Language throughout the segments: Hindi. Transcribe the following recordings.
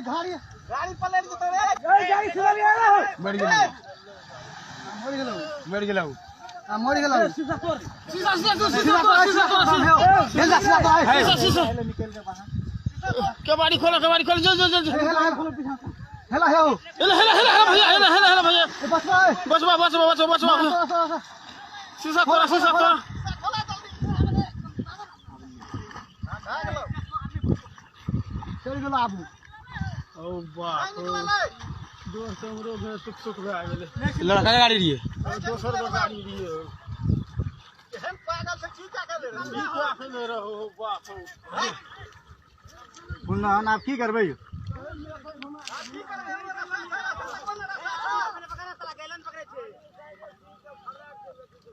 गाड़ी पलट देते रे गाड़ी चला लिया मर गेल मर गेल सीधा कर सीधा निकल के बाहर कबाड़ी खोलो जो हेला भैया बचवा शीशा खोला चल गेल आबू ओ बाप दोस्त हमरो घर सुख भए गेलै लड़का गाड़ी रही दोसर गाड़ी रही एहन पागल से की का कर रहो बाप बुल्लान आप की करबै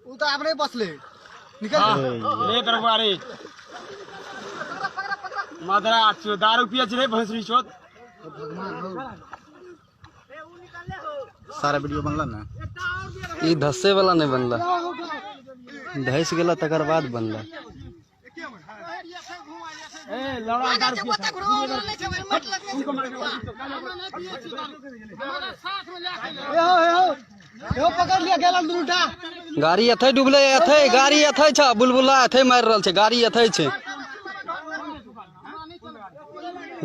उ तो आपने बसले निकल ले दरबारे मदरा छो दारू पिए छे भैंसरी चोत सारा वीडियो बनला ना ई धस्से वाला नहीं बनला धस गेला तकर बाद बनला ए लड़ा दारू पिए यो पकड़ लिया गेलन दुटा गाड़ी एथे डूबले एथे गाड़ी एथे छ बुलबुला एथे मार रहल छै गाड़ी एथे छै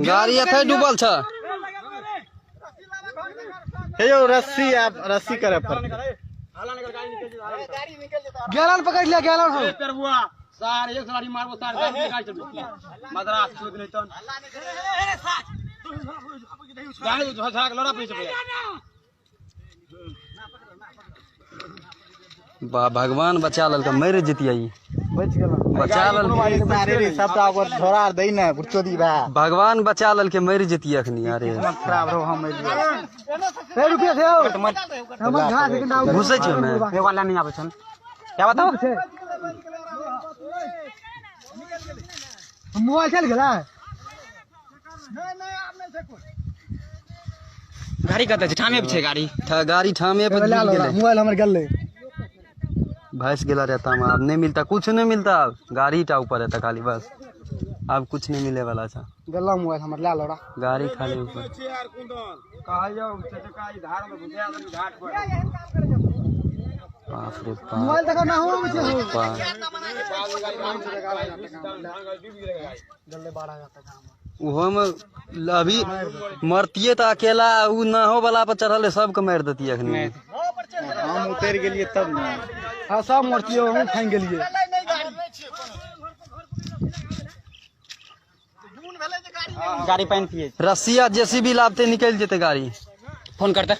गाड़ी एथे डूबल छ हे यो रस्सी आप रस्सी करे पर गेलन पकड़ लिया गेलन हो करबुआ सार एक गाड़ी मारबो सार गाड़ी चल मदरा छूत नहीं तन गाड़ी झा लड़ा पे छै भगवान बचा लल मर जतिया बच गेल बचा लल सबटा ओकर झोरा दई ना बुचोदी बा भगवान बचा लल के मर जतिया अखनी अरे खराब रहो हम ए रुपया थे हम घास के नाव घुसे छै में ए वाला नहीं आबै छन क्या बताओ मोबाइल चल गेला नहीं आप नहीं से कोई गाड़ी कत छै ठामे पे छै गाड़ी गाड़ी ठामे पे गिर गेलै मोबाइल हमर गल्ले भैंस गेला रहता में अब नहीं मिलता कुछ नहीं मिलता अब गाड़ी टा ऊपर रहता खाली बस अब कुछ नहीं मिले वाला था गल्ला मोबाइल हमर ला लोड़ा गाड़ी खाली ऊपर यार कुंदन कहा जाओ चटकाई धार में घुसा दे घाट पर बाप रे मोबाइल तक ना हो बाप गल्ले 12,000 तक उहो में अभी मरतिए तो अकेला उ ना हो वाला पर चढ़ल सबके मार देती अखनी हम उतर गेलिए तब ना हां सब मरतियो हम फाइन गेलिए गाड़ी पानी पिए रस्सिया जेसीबी लाबते निकल जेते गाड़ी फोन करते